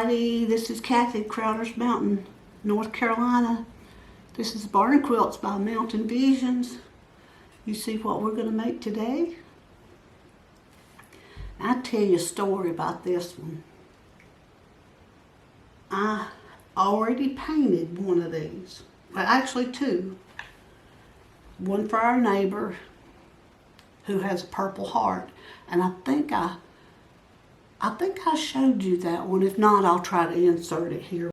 everybody. This is Kathy, Crowder's Mountain, North Carolina. This is Barn Quilts by Mountain Visions. You see what we're going to make today? I'll tell you a story about this one. I already painted one of these. Well, actually two. One for our neighbor who has a Purple Heart. And I think I showed you that one. If not, I'll try to insert it here.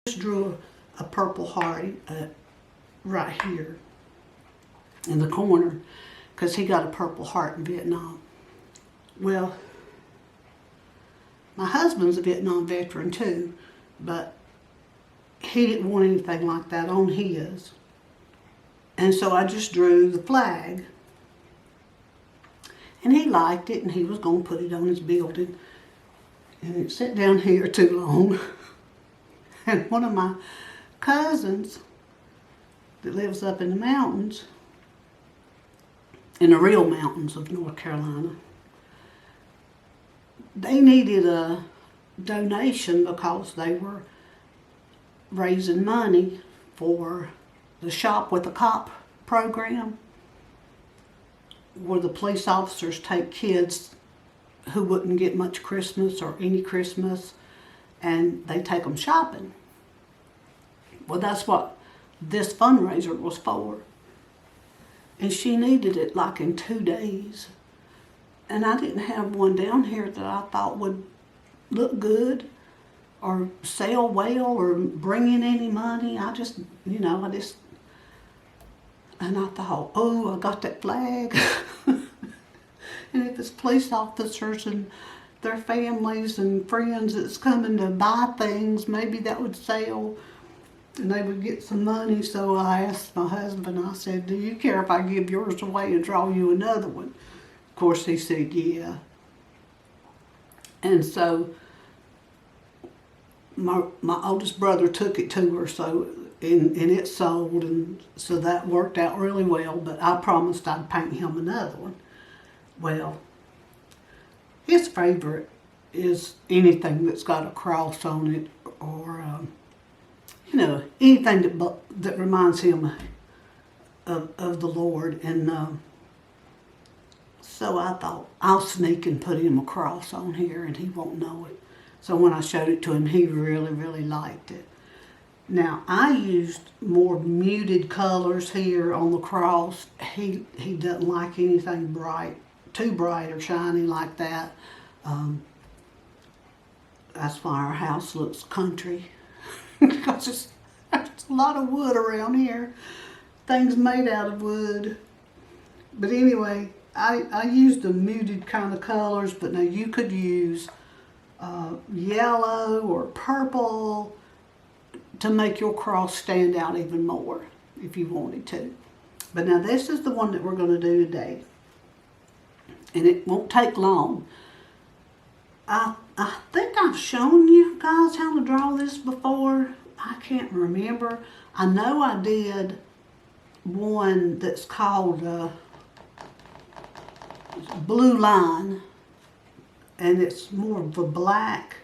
Just drew a Purple Heart right here in the corner because he got a Purple Heart in Vietnam. Well, my husband's a Vietnam veteran too, but he didn't want anything like that on his. And so I just drew the flag. And he liked it, and he was going to put it on his building. And it sat down here too long. And one of my cousins that lives up in the mountains, in the real mountains of North Carolina, they needed a donation because they were raising money for the Shop with a Cop program, where the police officers take kids who wouldn't get much Christmas or any Christmas, and they take them shopping. Well, that's what this fundraiser was for. And she needed it like in 2 days. And I didn't have one down here that I thought would look good or sell well or bring in any money. And I thought, oh, I got that flag. And if it's police officers and their families and friends that's coming to buy things, maybe that would sell and they would get some money. So I asked my husband, I said, do you care if I give yours away and draw you another one? Of course, he said, yeah. And so my oldest brother took it to her, so and it sold, and so that worked out really well, but I promised I'd paint him another one. Well, his favorite is anything that's got a cross on it, or anything that reminds him of the Lord. And so I thought, I'll sneak and put him a cross on here and he won't know it. So when I showed it to him, he really, really liked it. Now, I used more muted colors here on the cross. He doesn't like anything bright, too bright or shiny like that. That's why our house looks country. Because there's a lot of wood around here. Things made out of wood. But anyway, I used the muted kind of colors, but now you could use yellow or purple to make your cross stand out even more if you wanted to. But now this is the one that we're going to do today. And it won't take long. I think I've shown you guys how to draw this before. I can't remember. I know I did one that's called Blue Line, and it's more of a black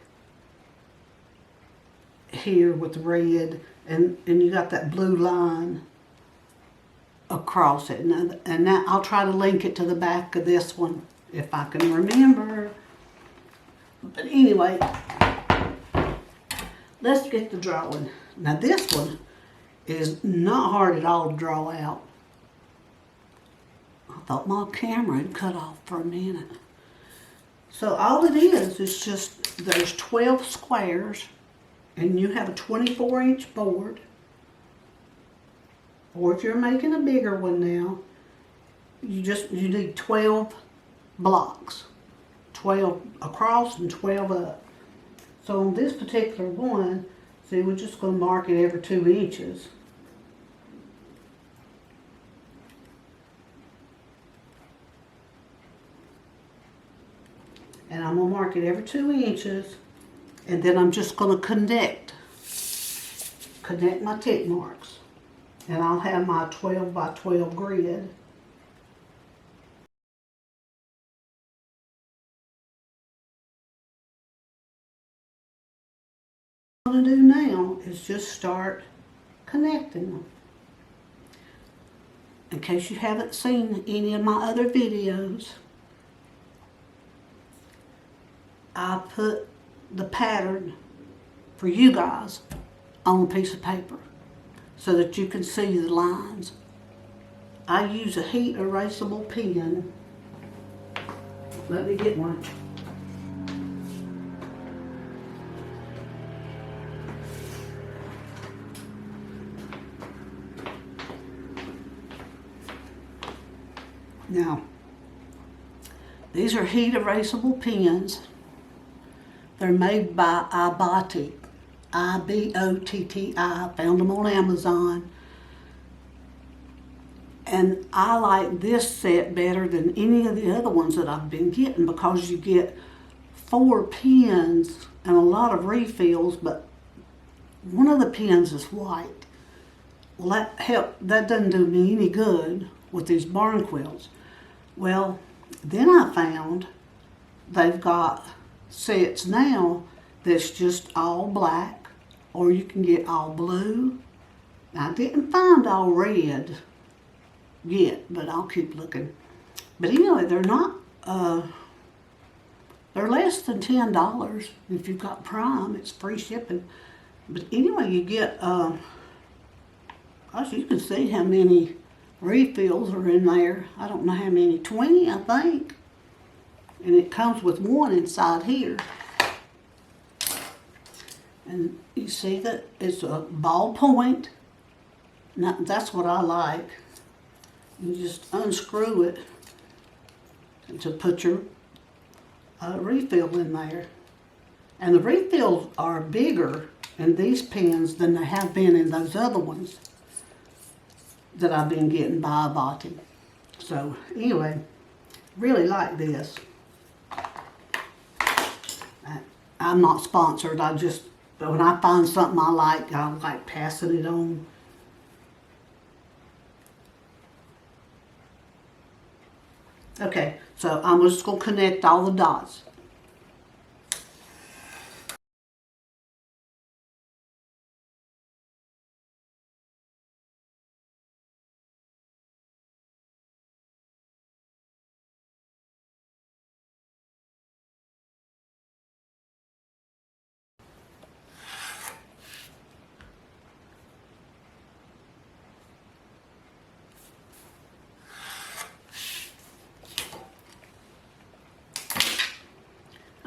here with red, and you got that blue line across it. And now I'll try to link it to the back of this one if I can remember. But anyway, let's get the drawing. Now this one is not hard at all to draw out. I thought my camera had cut off for a minute. So all it is just, there's 12 squares, and you have a 24-inch board. Or if you're making a bigger one now, you need 12 blocks. 12 across and 12 up. So on this particular one, see, we're just going to mark it every 2 inches. And I'm going to mark it every 2 inches, and then I'm just going to connect connect my tick marks. And I'll have my 12 by 12 grid. What I'm going to do now is just start connecting them. In case you haven't seen any of my other videos, I put the pattern for you guys on a piece of paper so that you can see the lines. I use a heat erasable pen. Let me get one. Now, these are heat erasable pens. They're made by Ibotti, I-B-O-T-T-I. Found them on Amazon. And I like this set better than any of the other ones that I've been getting because you get 4 pens and a lot of refills, but one of the pens is white. Well, that doesn't do me any good with these barn quilts. Well, then I found they've got sets now that's just all black, or you can get all blue. I didn't find all red yet, but I'll keep looking. But anyway, they're not, they're less than $10. If you've got Prime, it's free shipping. But anyway, you get, gosh, you can see how many refills are in there. I don't know how many, 20 I think. And it comes with one inside here. And you see that it's a ball point. Now, that's what I like. You just unscrew it to put your refill in there. And the refills are bigger in these pens than they have been in those other ones that I've been getting by Ibotti. So anyway, really like this. I'm not sponsored. When I find something I like passing it on. Okay, so I'm just going to connect all the dots.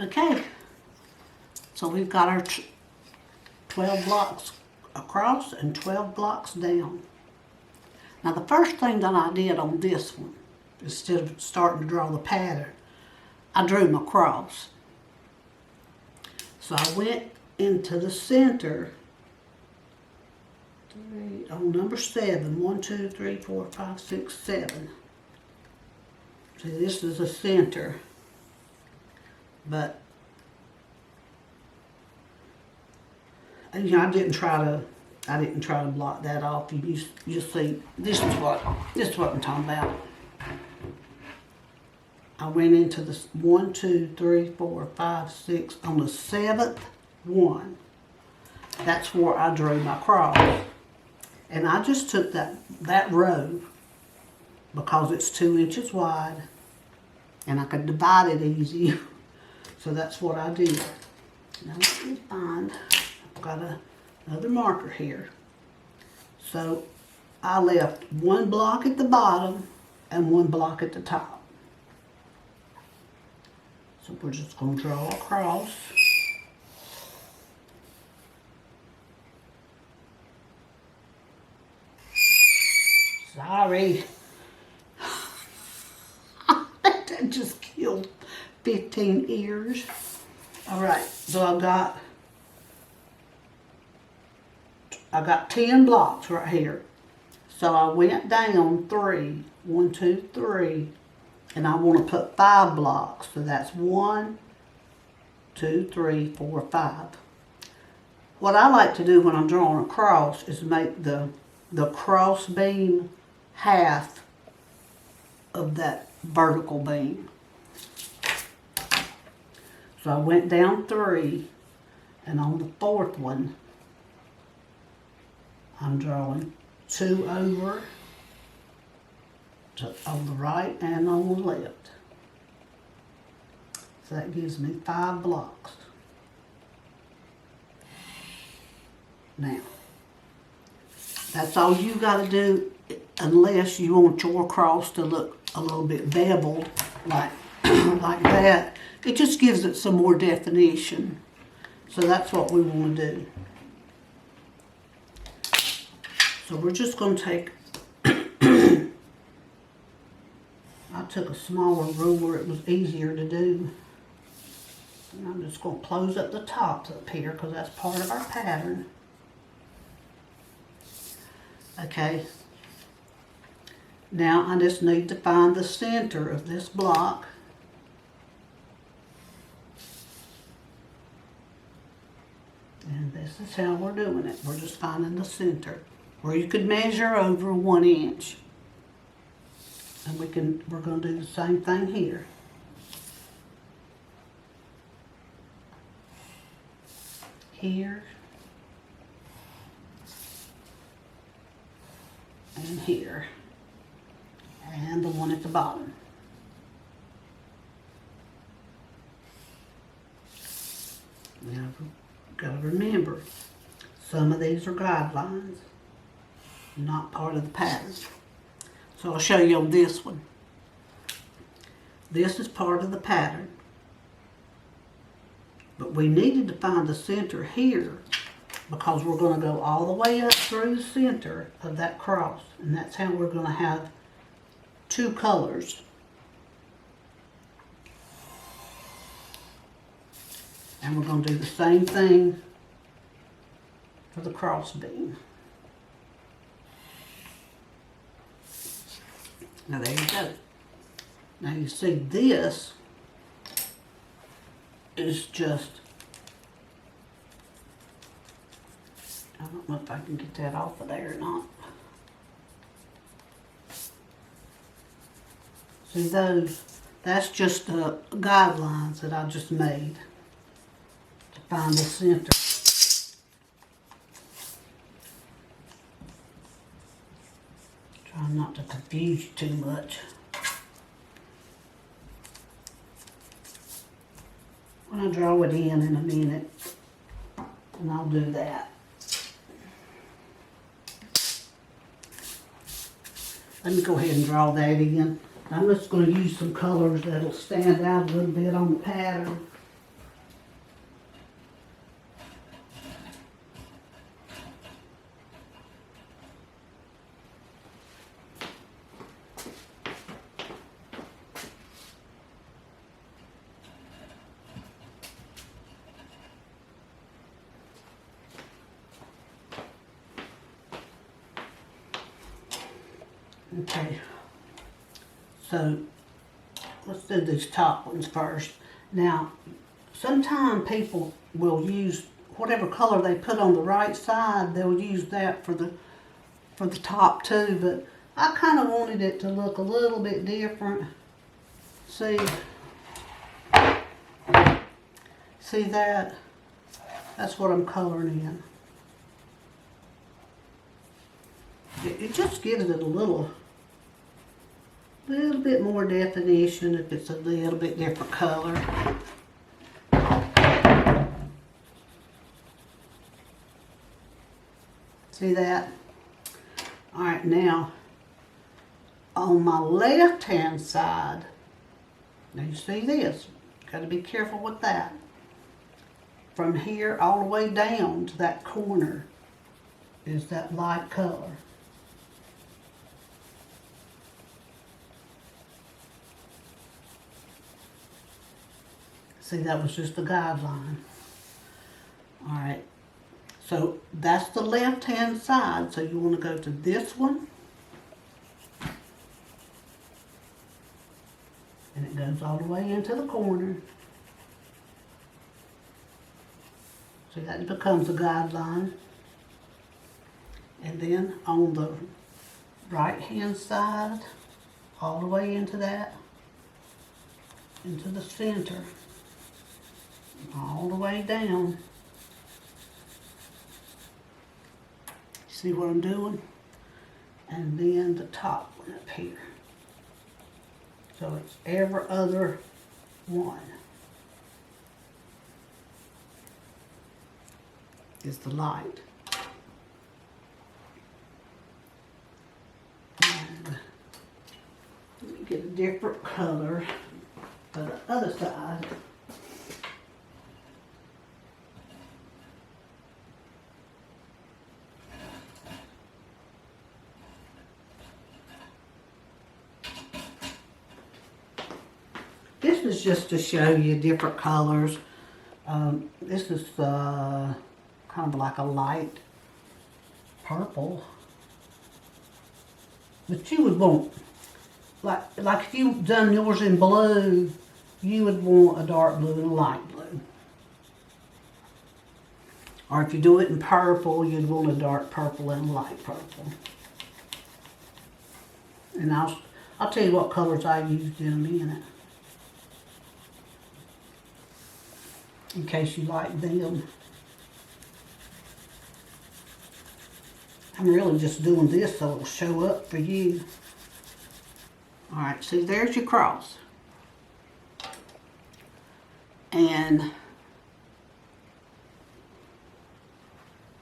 Okay, so we've got our 12 blocks across and 12 blocks down. Now the first thing that I did on this one, instead of starting to draw the pattern, I drew my cross. So I went into the center, on number 7, 1, 2, 3, 4, 5, 6, 7. See, this is the center. But you know, I didn't try to block that off. You see, this is what I'm talking about. I went into this 1, 2, 3, 4, 5, 6 on the 7th one. That's where I drew my cross, and I just took that row because it's 2 inches wide, and I could divide it easy. So that's what I did. Now let me find, I've got another marker here. So I left 1 block at the bottom and 1 block at the top. So we're just going to draw across. Sorry. That just killed 15 ears. All right, so I got 10 blocks right here. So I went down 3, 1, 2, 3, and I want to put 5 blocks. So that's 1, 2, 3, 4, 5. what I like to do when I'm drawing a cross is make the cross beam half of that vertical beam. So I went down 3, and on the 4th one, I'm drawing 2 over on the right and on the left. So that gives me 5 blocks. Now, that's all you got to do, unless you want your cross to look a little bit beveled like like that. It just gives it some more definition. So that's what we want to do. So we're just going to take, I took a smaller ruler, it was easier to do. And I'm just going to close up the tops up here because that's part of our pattern. Okay. Now I just need to find the center of this block. And this is how we're doing it. We're just finding the center. Or you could measure over 1 inch. And we're going to do the same thing here. Here. And here. And the one at the bottom. Now, got to remember, some of these are guidelines, not part of the pattern. So I'll show you on this one. This is part of the pattern, but we needed to find the center here because we're going to go all the way up through the center of that cross, and that's how we're going to have 2 colors. And we're going to do the same thing for the cross beam. Now there you go. Now you see this is just, I don't know if I can get that off of there or not. See those, that's just the guidelines that I just made to find the center. Trying not to confuse you too much. When I draw it in a minute, and I'll do that. Let me go ahead and draw that in. I'm just going to use some colors that'll stand out a little bit on the pattern. Okay, so let's do these top ones first. Now, sometimes people will use whatever color they put on the right side, they'll use that for the top too, but I kind of wanted it to look a little bit different. See that? That's what I'm coloring in. It just gives it a little bit more definition if it's a little bit different color. See that? Alright, now on my left hand side, now you see this, got to be careful with that. From here all the way down to that corner is that light color. See, that was just a guideline. Alright, so that's the left hand side, so you want to go to this one. And it goes all the way into the corner. See, that becomes a guideline. And then on the right hand side, all the way into that, into the center, all the way down. See what I'm doing? And then the top one up here. So it's every other one is the light. And let me get a different color for the other side. This is just to show you different colors. This is kind of like a light purple. But you would want, like if you've done yours in blue, you would want a dark blue and a light blue. Or if you do it in purple, you'd want a dark purple and a light purple. And I'll tell you what colors I used in a minute, in case you like them. I'm really just doing this so it'll show up for you. Alright, see, there's your cross. And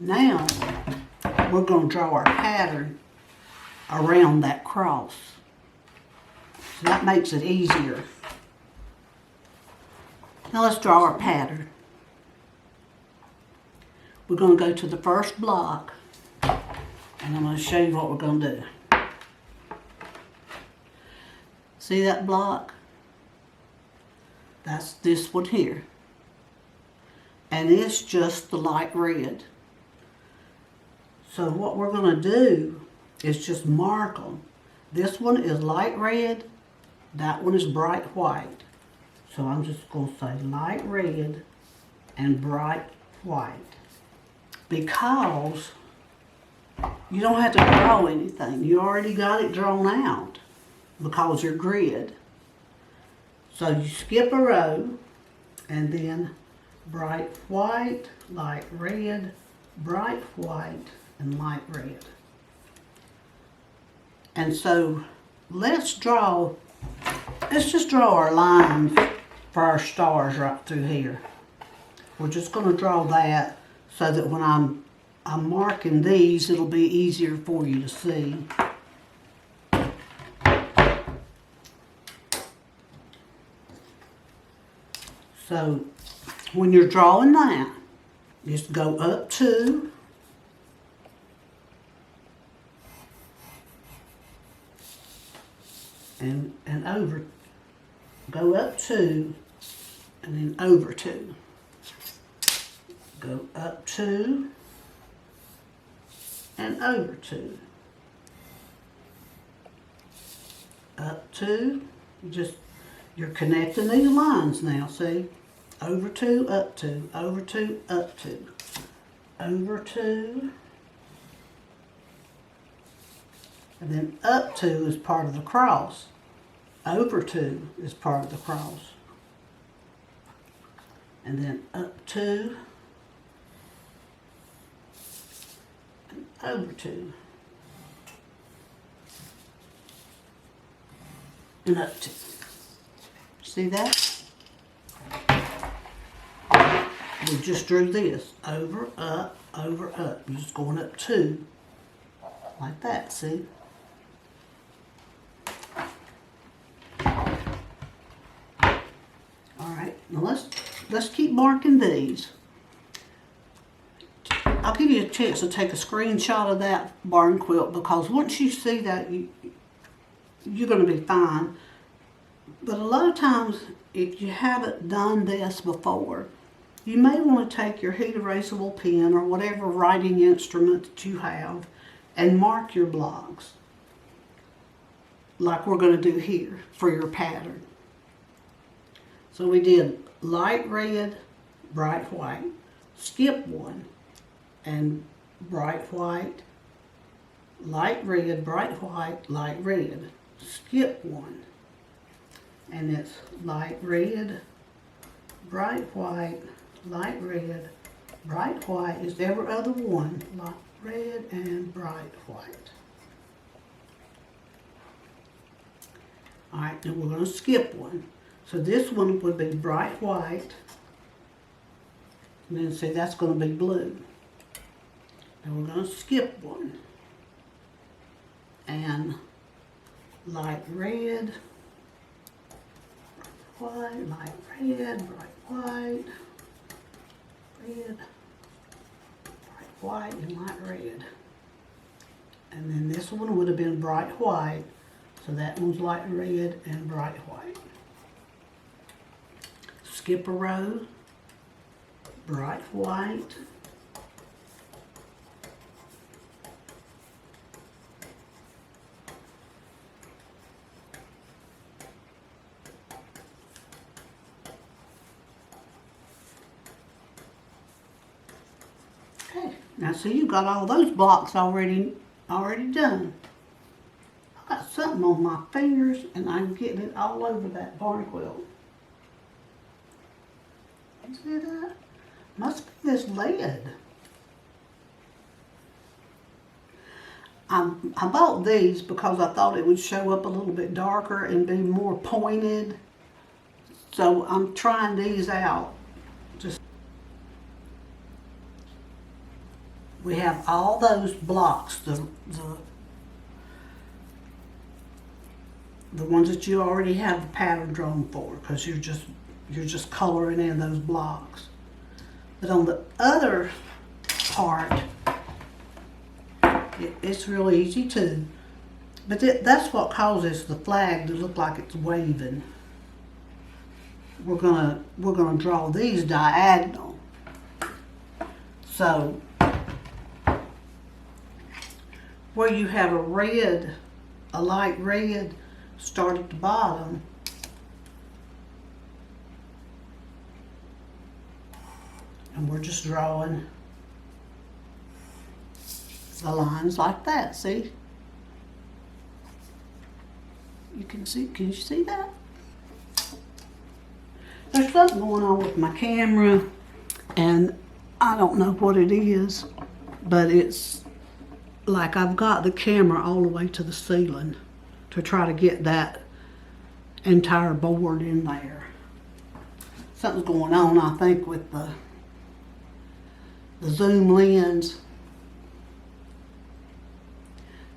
now we're going to draw our pattern around that cross. So that makes it easier. Now let's draw our pattern. We're going to go to the first block, and I'm going to show you what we're going to do. See that block? That's this one here. And it's just the light red. So what we're going to do is just mark them. This one is light red. That one is bright white. So I'm just going to say light red and bright white. Because you don't have to draw anything. You already got it drawn out because you're grid. So you skip a row and then bright white, light red, bright white, and light red. And so let's just draw our lines for our stars right through here. We're just going to draw that so that when I'm marking these, it'll be easier for you to see. So when you're drawing that, just go up two, and over. Go up two, and then over two. Go up two, and over two. Up two. You're connecting these lines now, see? Over two, up two, over two, up two, over two, and then up two is part of the cross. Over two is part of the cross. And then up two, and over two, and up two. See that? We just drew this. Over, up, over, up. You're just going up two. Like that, see? Alright, now let's keep marking these. I'll give you a chance to take a screenshot of that barn quilt, because once you see that, you're going to be fine. But a lot of times, if you haven't done this before, you may want to take your heat erasable pen or whatever writing instrument that you have and mark your blocks, like we're going to do here for your pattern. So we did light red, bright white. skip one, and bright white, light red, bright white, light red. Skip one, and it's light red, bright white, light red, bright white is every other one, light red and bright white. Alright, then we're going to skip one. So this one would be bright white, and then see that's going to be blue. And we're going to skip one, and light red, white, light red, bright white, red, bright white, and light red. And then this one would have been bright white, so that one's light red and bright white. Skip a row, bright white, okay, now see you got all those blocks already done. I got something on my fingers and I'm getting it all over that barn quilt. You see that? Must be this lead. I bought these because I thought it would show up a little bit darker and be more pointed. So I'm trying these out. We have all those blocks, the ones that you already have the pattern drawn for, because you're just coloring in those blocks. But on the other part, it's really easy too. But that's what causes the flag to look like it's waving. We're gonna draw these diagonal. So where you have a light red, start at the bottom. And we're just drawing the lines like that, see? Can you see that? There's something going on with my camera, and I don't know what it is, but it's like I've got the camera all the way to the ceiling to try to get that entire board in there. Something's going on, I think, with the zoom lens.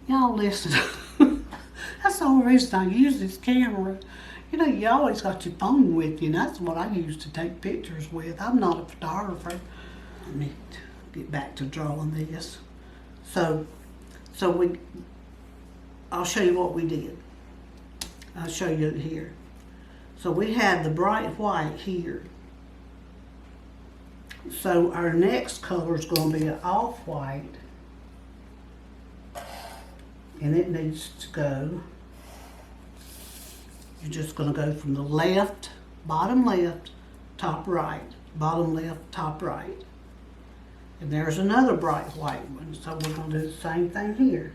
Y'all listen. That's the only reason I use this camera. You know, you always got your phone with you, and that's what I use to take pictures with. I'm not a photographer. Let me get back to drawing this. So I'll show you what we did. I'll show you it here. So we had the bright white here. So our next color is going to be an off-white, and it needs to go, you're just going to go from the left, bottom left, top right, bottom left, top right. And there's another bright white one, so we're going to do the same thing here.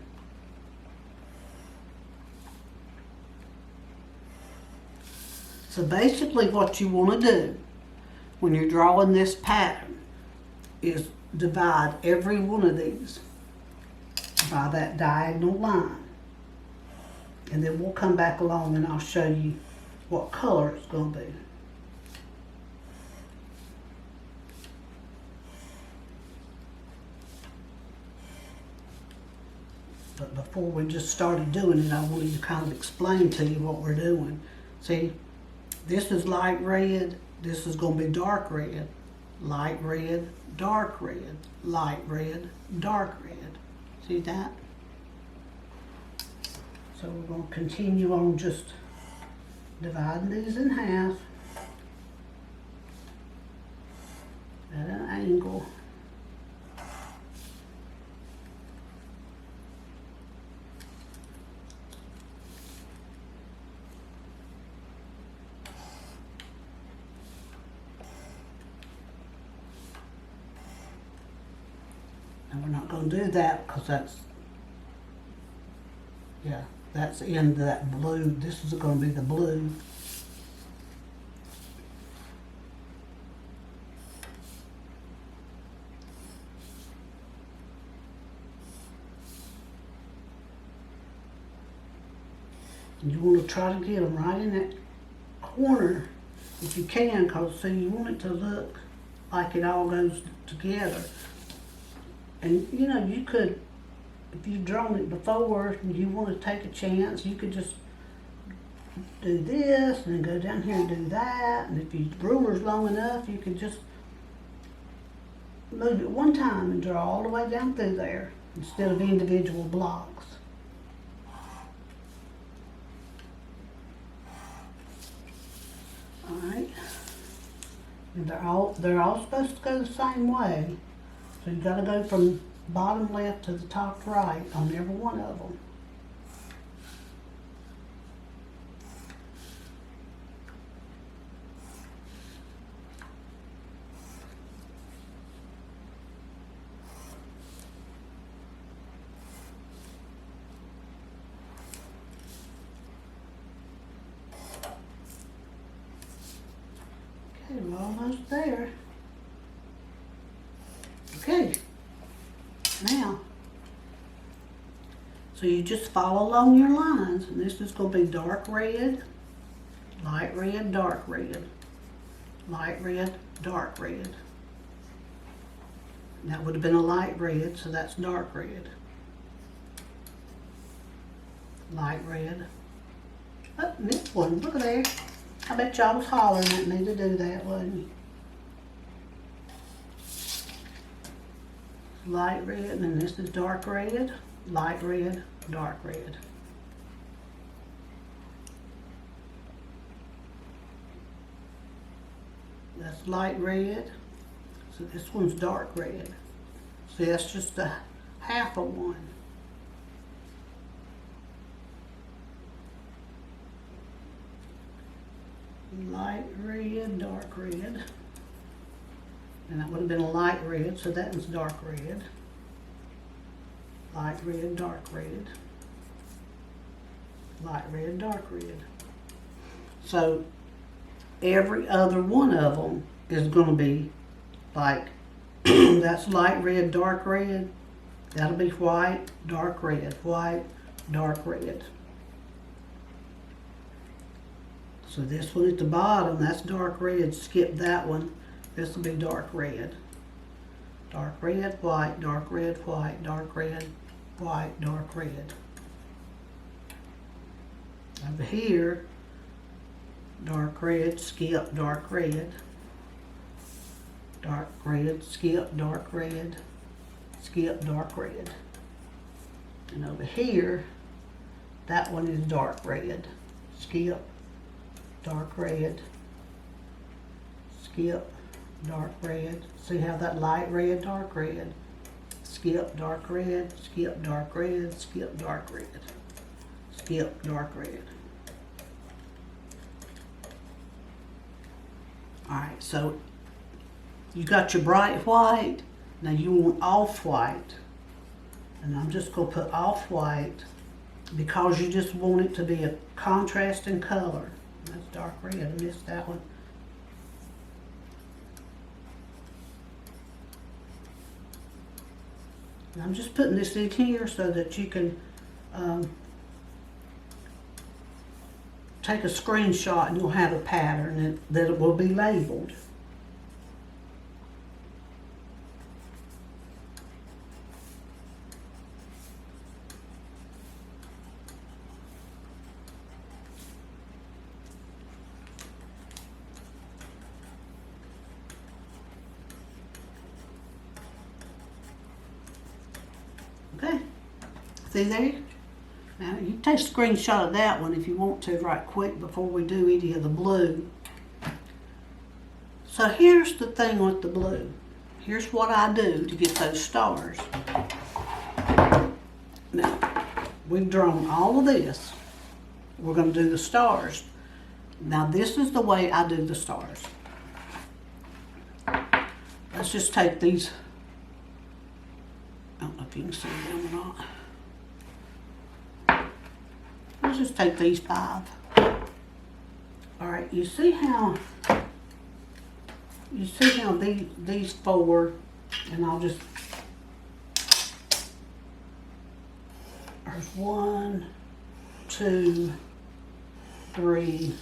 So basically what you want to do when you're drawing this pattern is divide every one of these by that diagonal line. And then we'll come back along and I'll show you what color it's going to be. But before we just started doing it, I wanted to kind of explain to you what we're doing. See, this is light red, this is going to be dark red, light red, dark red, light red, dark red. See that? So we're going to continue on just dividing these in half at an angle. not going to do that because that's in that blue. This is going to be the blue. And you want to try to get them right in that corner if you can, because see, you want it to look like it all goes together. And you know, you could, if you've drawn it before and you want to take a chance, you could just do this and then go down here and do that. And if your ruler's long enough, you could just move it one time and draw all the way down through there instead of individual blocks. Alright. And they're all supposed to go the same way. So you gotta go from bottom left to the top right on every one of them. Okay, we're almost there. Okay, now, so you just follow along your lines, and this is going to be dark red, light red, dark red, light red, dark red. And that would have been a light red, so that's dark red. Light red. Oh, missed one, look at there. I bet y'all was hollering at me to do that, wasn't you? Light red, and then this is dark red, light red, dark red. That's light red, so this one's dark red. See, that's just a half of one. Light red, dark red. And that would have been a light red, so that one's dark red. Light red, dark red. Light red, dark red. So every other one of them is going to be like, that's light red, dark red. That'll be white, dark red, white, dark red. So this one at the bottom, that's dark red. Skip that one. This will be dark red. Dark red, white, dark red, white, dark red, white, dark red. Over here, dark red, skip, dark red. Dark red, skip, dark red. Skip, dark red. And over here, that one is dark red. Skip, dark red. Skip, dark red. See how that light red, dark red. Skip, dark red, skip, dark red, skip, dark red. Skip, dark red. Alright, so you got your bright white. Now you want off-white. And I'm just going to put off-white because you just want it to be a contrast in color. That's dark red. I missed that one. And I'm just putting this in here so that you can take a screenshot and you'll have a pattern that it will be labeled. Okay, see there? Now you can take a screenshot of that one if you want to right quick before we do any of the blue. So here's the thing with the blue. Here's what I do to get those stars. Now, we've drawn all of this. We're going to do the stars. Now this is the way I do the stars. Let's just take these. I don't know you can see them or not. Let's just take these 5. All right, you see how these 4, and I'll just, there's 1, 2, 3,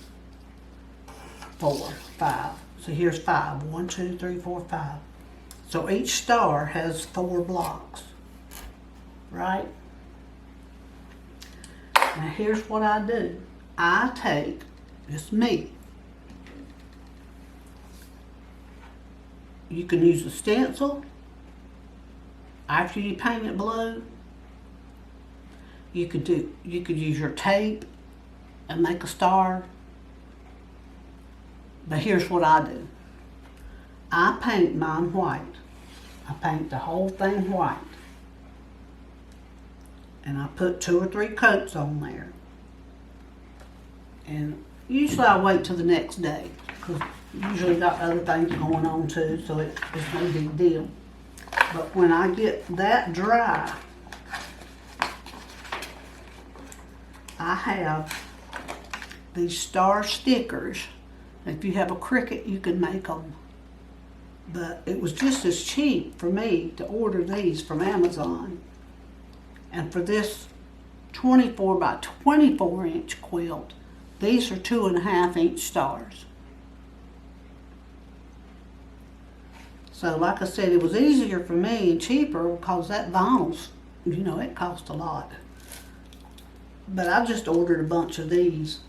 4, 5. So here's 5. 1, 2, 3, 4, 5. So each star has 4 blocks, right? Now here's what I do. I take, it's me. You can use a stencil after you paint it blue. You could use your tape and make a star. But here's what I do. I paint mine white. I paint the whole thing white. And I put 2 or 3 coats on there. And usually I wait till the next day, because usually got other things going on too, so it's no big deal. But when I get that dry, I have these star stickers. If you have a Cricut, you can make them. But it was just as cheap for me to order these from Amazon. And for this 24 by 24 inch quilt, these are 2.5 inch stars. So like I said, it was easier for me and cheaper because that vinyl's, you know, it cost a lot. But I just ordered a bunch of these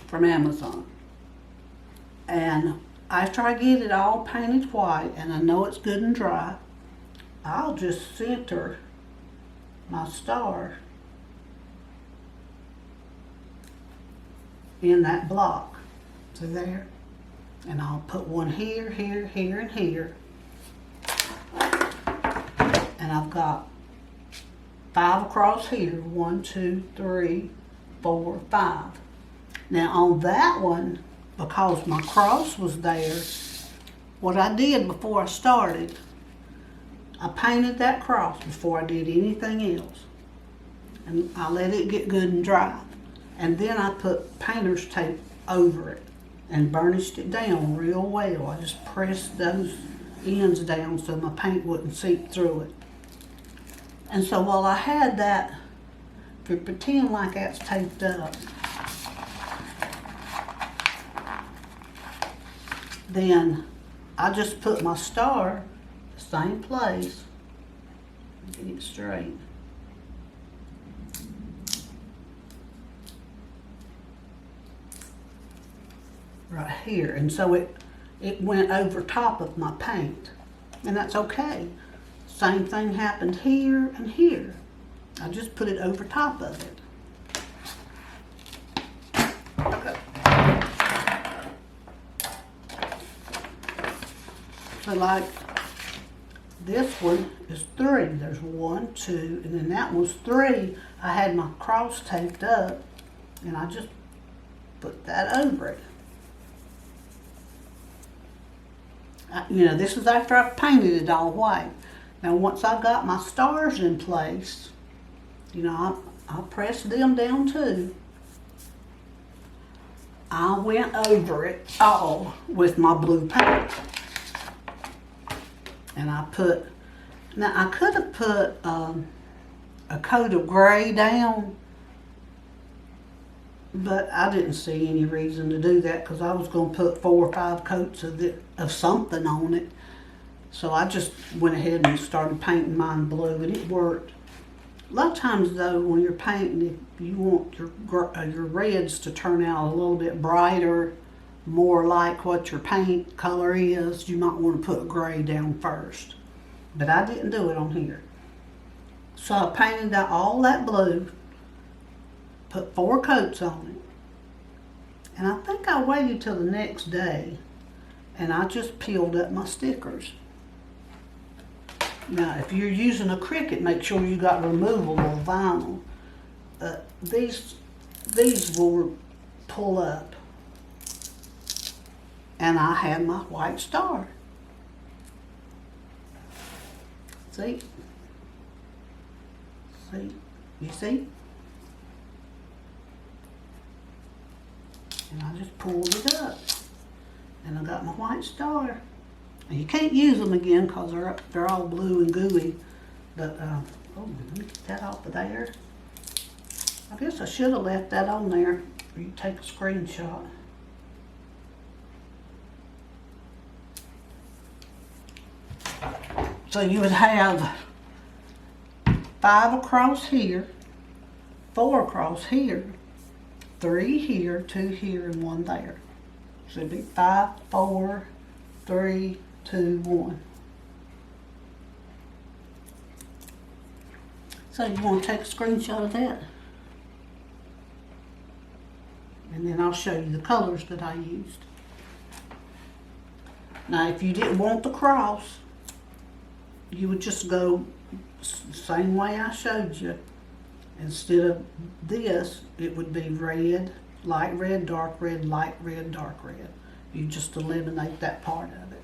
from Amazon. And after I get it all painted white and I know it's good and dry, I'll just center my star in that block. See there? And I'll put one here, here, here, and here. And I've got 5 across here. 1, 2, 3, 4, 5. Now on that one, because my cross was there, what I did before I started, I painted that cross before I did anything else. And I let it get good and dry. And then I put painter's tape over it and burnished it down real well. I just pressed those ends down so my paint wouldn't seep through it. And so while I had that, if you pretend like that's taped up, then I just put my star the same place. Get it straight. Right here, and so it went over top of my paint, and that's okay. Same thing happened here and here. I just put it over top of it. Okay. So like this one is 3. There's 1, 2, and then that was 3. I had my cross taped up, and I just put that over it. You know, this is after I painted it all white. Now once I got my stars in place, you know, I pressed them down too. I went over it all with my blue paint. And I put, now I could have put a coat of gray down, but I didn't see any reason to do that because I was going to put 4 or 5 coats of something on it. So I just went ahead and started painting mine blue, and it worked. A lot of times though, when you're painting, if you want your reds to turn out a little bit brighter, more like what your paint color is, you might want to put gray down first. But I didn't do it on here. So I painted out all that blue, put 4 coats on it. And I think I waited till the next day and I just peeled up my stickers. Now if you're using a Cricut, make sure you got removable vinyl. These will pull up. And I had my white star. See? See? You see? And I just pulled it up. And I got my white star. And you can't use them again because they're all blue and gooey. But, oh, let me get that off of there. I guess I should have left that on there. You take a screenshot. So you would have 5 across here, 4 across here, 3 here, 2 here, and 1 there. So it'd be 5, 4, 3, 2, 1. So you want to take a screenshot of that? And then I'll show you the colors that I used. Now if you didn't want the cross, you would just go same way I showed you. Instead of this, it would be red, light red, dark red, light red, dark red. You just eliminate that part of it.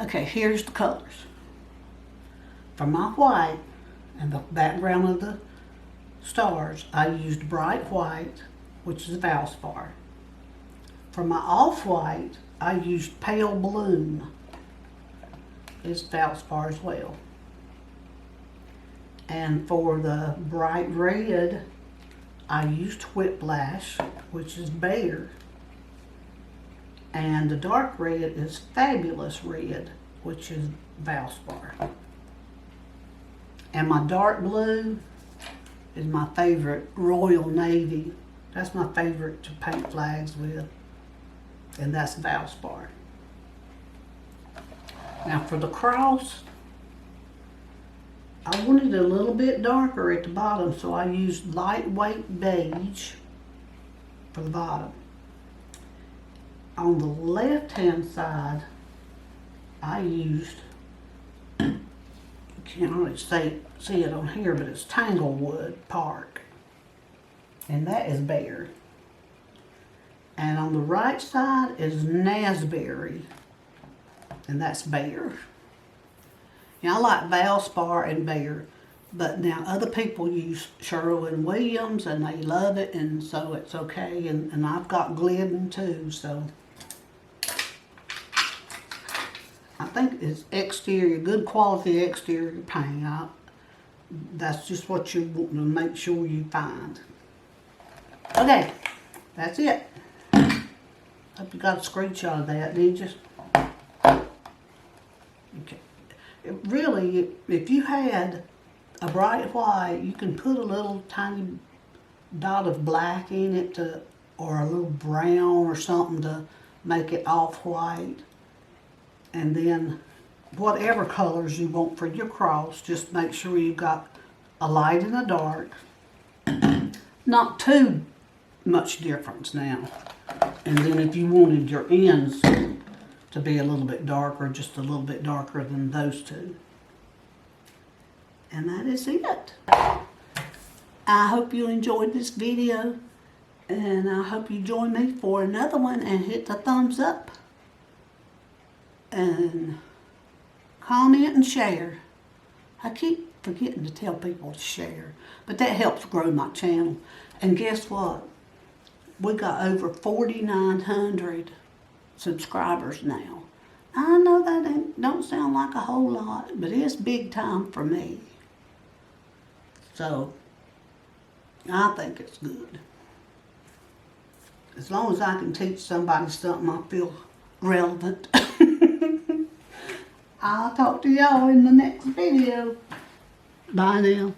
Okay, here's the colors. For my white and the background of the stars, I used bright white, which is Valspar. For my off-white, I used pale bloom. It's Valspar as well. And for the bright red, I used Whiplash, which is Bear. And the dark red is Fabulous Red, which is Valspar. And my dark blue is my favorite, Royal Navy. That's my favorite to paint flags with. And that's Valspar. Now for the cross, I wanted it a little bit darker at the bottom, so I used lightweight beige for the bottom. On the left-hand side, I used, you can't really see it on here, but it's Tanglewood Park. And that is Bear. And on the right side is Nasberry. And that's Bear. Now I like Valspar and Bear, but now other people use Sherwin-Williams and they love it, and so it's okay. And I've got Glidden too, so I think it's exterior, good quality exterior paint. That's just what you want to make sure you find. Okay, that's it. Hope you got a screenshot of that, did you? Okay. Really, if you had a bright white, you can put a little tiny dot of black in it or a little brown or something to make it off-white. And then whatever colors you want for your cross, just make sure you've got a light and a dark. Not too much difference now. And then if you wanted your ends to be a little bit darker, just a little bit darker than those two. And that is it. I hope you enjoyed this video, and I hope you join me for another one, and hit the thumbs up and comment and share. I keep forgetting to tell people to share, but that helps grow my channel. And guess what? We got over 4,900 subscribers now. I know that don't sound like a whole lot, but it's big time for me. So I think it's good. As long as I can teach somebody something I feel relevant. I'll talk to y'all in the next video. Bye now.